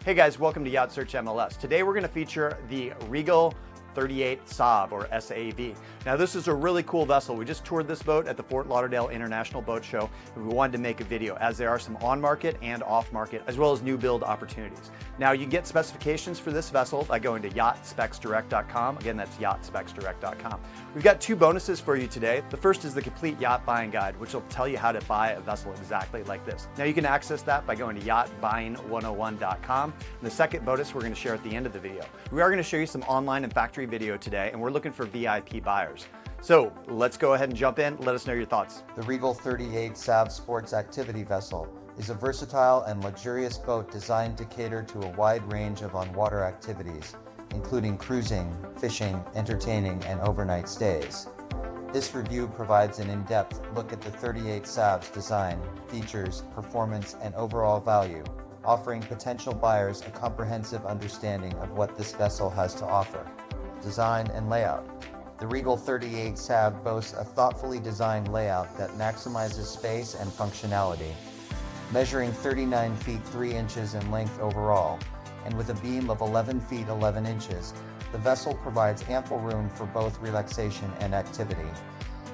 Hey guys, welcome to Yacht Search MLS. Today we're going to feature the Regal 38 SAV or SAV. Now this is a really cool vessel. We just toured this boat at the Fort Lauderdale International Boat Show and we wanted to make a video as there are some on-market and off-market as well as new build opportunities. Now you can get specifications for this vessel by going to yachtspecsdirect.com. Again, that's yachtspecsdirect.com. We've got two bonuses for you today. The first is the complete yacht buying guide, which will tell you how to buy a vessel exactly like this. Now you can access that by going to yachtbuying101.com. And the second bonus we're going to share at the end of the video. We are going to show you some online and factory video today, and we're looking for VIP buyers. So let's go ahead and jump in. Let us know your thoughts. The Regal 38 SAV Sports Activity Vessel is a versatile and luxurious boat designed to cater to a wide range of on-water activities, including cruising, fishing, entertaining, and overnight stays. This review provides an in-depth look at the 38 SAV's design, features, performance, and overall value, offering potential buyers a comprehensive understanding of what this vessel has to offer. Design and layout. The Regal 38 SAV boasts a thoughtfully designed layout that maximizes space and functionality. Measuring 39 feet 3 inches in length overall, and with a beam of 11 feet 11 inches, the vessel provides ample room for both relaxation and activity.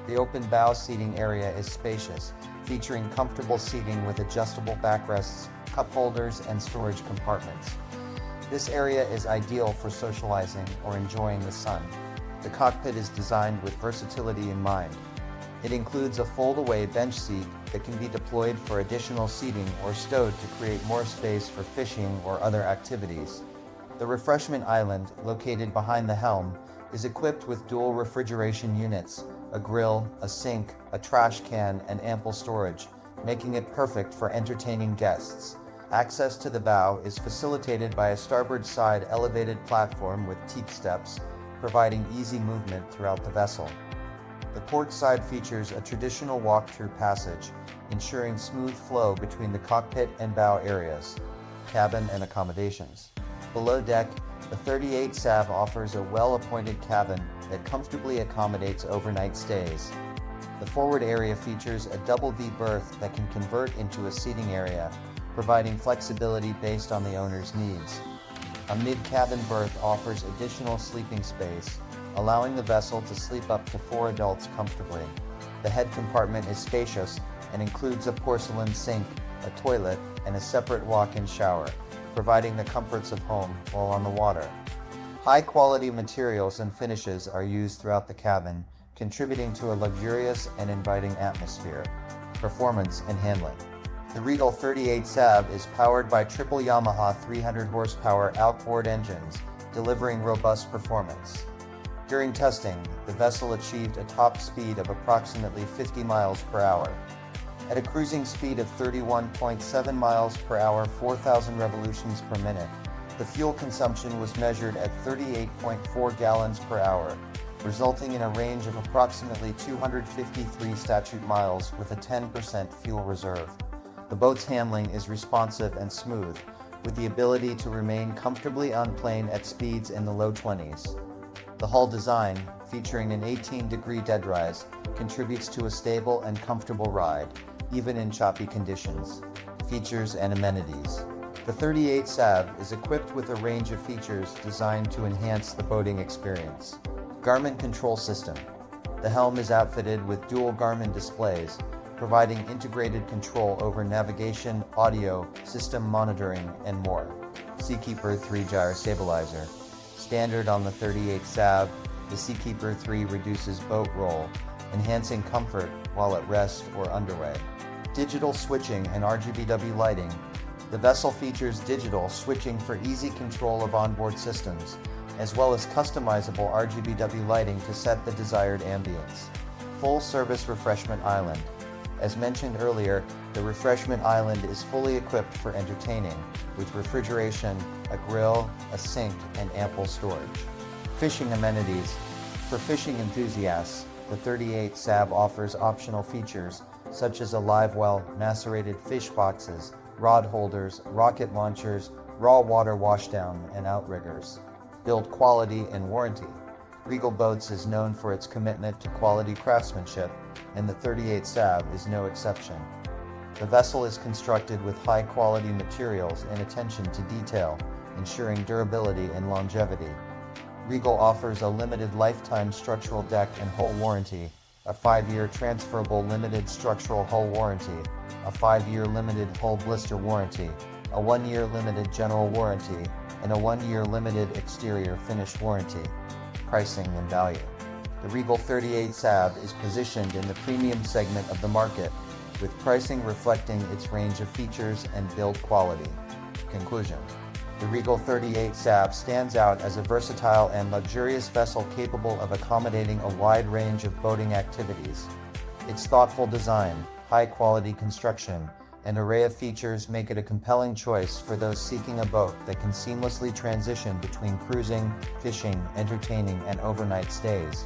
The open bow seating area is spacious, featuring comfortable seating with adjustable backrests, cup holders, and storage compartments. This area is ideal for socializing or enjoying the sun. The cockpit is designed with versatility in mind. It includes a fold-away bench seat that can be deployed for additional seating or stowed to create more space for fishing or other activities. The Refreshment Island, located behind the helm, is equipped with dual refrigeration units, a grill, a sink, a trash can, and ample storage, making it perfect for entertaining guests. Access to the bow is facilitated by a starboard side elevated platform with teak steps, providing easy movement throughout the vessel. The port side features a traditional walk-through passage, ensuring smooth flow between the cockpit and bow areas, cabin, and accommodations. Below deck, the 38 SAV offers a well-appointed cabin that comfortably accommodates overnight stays. The forward area features a double V berth that can convert into a seating area, providing flexibility based on the owner's needs. A mid-cabin berth offers additional sleeping space, allowing the vessel to sleep up to 4 adults comfortably. The head compartment is spacious and includes a porcelain sink, a toilet, and a separate walk-in shower, providing the comforts of home while on the water. High-quality materials and finishes are used throughout the cabin, contributing to a luxurious and inviting atmosphere. Performance and handling. The Regal 38 SAV is powered by triple Yamaha 300 horsepower outboard engines, delivering robust performance. During testing, the vessel achieved a top speed of approximately 50 miles per hour. At a cruising speed of 31.7 miles per hour, 4,000 revolutions per minute, the fuel consumption was measured at 38.4 gallons per hour, resulting in a range of approximately 253 statute miles with a 10% fuel reserve. The boat's handling is responsive and smooth, with the ability to remain comfortably on plane at speeds in the low 20s. The hull design, featuring an 18-degree dead rise, contributes to a stable and comfortable ride, even in choppy conditions. Features and amenities. The 38 SAV is equipped with a range of features designed to enhance the boating experience. Garmin control system. The helm is outfitted with dual Garmin displays, providing integrated control over navigation, audio, system monitoring, and more. Seakeeper 3 Gyro Stabilizer. Standard on the 38 SAV, the Seakeeper 3 reduces boat roll, enhancing comfort while at rest or underway. Digital switching and RGBW lighting. The vessel features digital switching for easy control of onboard systems, as well as customizable RGBW lighting to set the desired ambience. Full-service Refreshment Island. As mentioned earlier, the Refreshment Island is fully equipped for entertaining, with refrigeration, a grill, a sink, and ample storage. Fishing amenities. For fishing enthusiasts, the 38 SAV offers optional features such as a live well, macerated fish boxes, rod holders, rocket launchers, raw water washdown, and outriggers. Build quality and warranty. Regal Boats is known for its commitment to quality craftsmanship, and the 38 SAV is no exception. The vessel is constructed with high-quality materials and attention to detail, ensuring durability and longevity. Regal offers a limited lifetime structural deck and hull warranty, a 5-year transferable limited structural hull warranty, a 5-year limited hull blister warranty, a 1-year limited general warranty, and a 1-year limited exterior finish warranty. Pricing and value. The Regal 38 SAV is positioned in the premium segment of the market, with pricing reflecting its range of features and build quality. Conclusion. The Regal 38 SAV stands out as a versatile and luxurious vessel capable of accommodating a wide range of boating activities. Its thoughtful design, high-quality construction, and array of features make it a compelling choice for those seeking a boat that can seamlessly transition between cruising, fishing, entertaining, and overnight stays.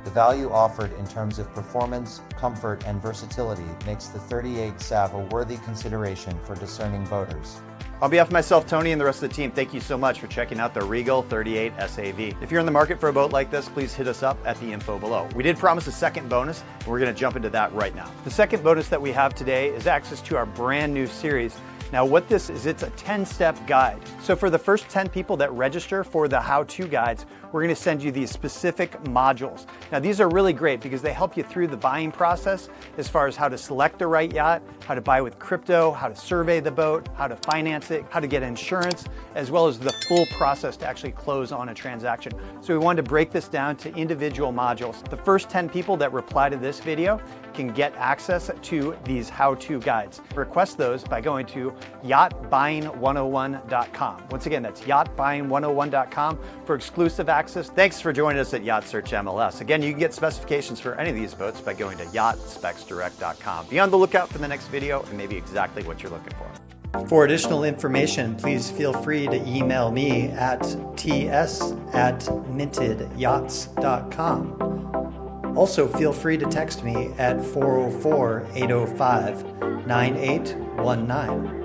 The value offered in terms of performance, comfort, and versatility makes the 38 SAV a worthy consideration for discerning boaters. On behalf of myself, Tony, and the rest of the team, thank you so much for checking out the Regal 38 SAV. If you're in the market for a boat like this, please hit us up at the info below. We did promise a second bonus, and we're going to jump into that right now. The second bonus that we have today is access to our brand new series. Now what this is, it's a 10-step guide. So for the first 10 people that register for the how-to guides, we're going to send you these specific modules. Now these are really great because they help you through the buying process as far as how to select the right yacht, how to buy with crypto, how to survey the boat, how to finance it, how to get insurance, as well as the full process to actually close on a transaction. So we wanted to break this down to individual modules. The first 10 people that reply to this video can get access to these how-to guides. Request those by going to yachtbuying101.com. Once again, that's yachtbuying101.com for exclusive access. Thanks for joining us at Yacht Search MLS. Again, you can get specifications for any of these boats by going to yachtspecsdirect.com. Be on the lookout for the next video and maybe exactly what you're looking for. For additional information, please feel free to email me at ts@mintedyachts.com. Also, feel free to text me at 404-805-9819.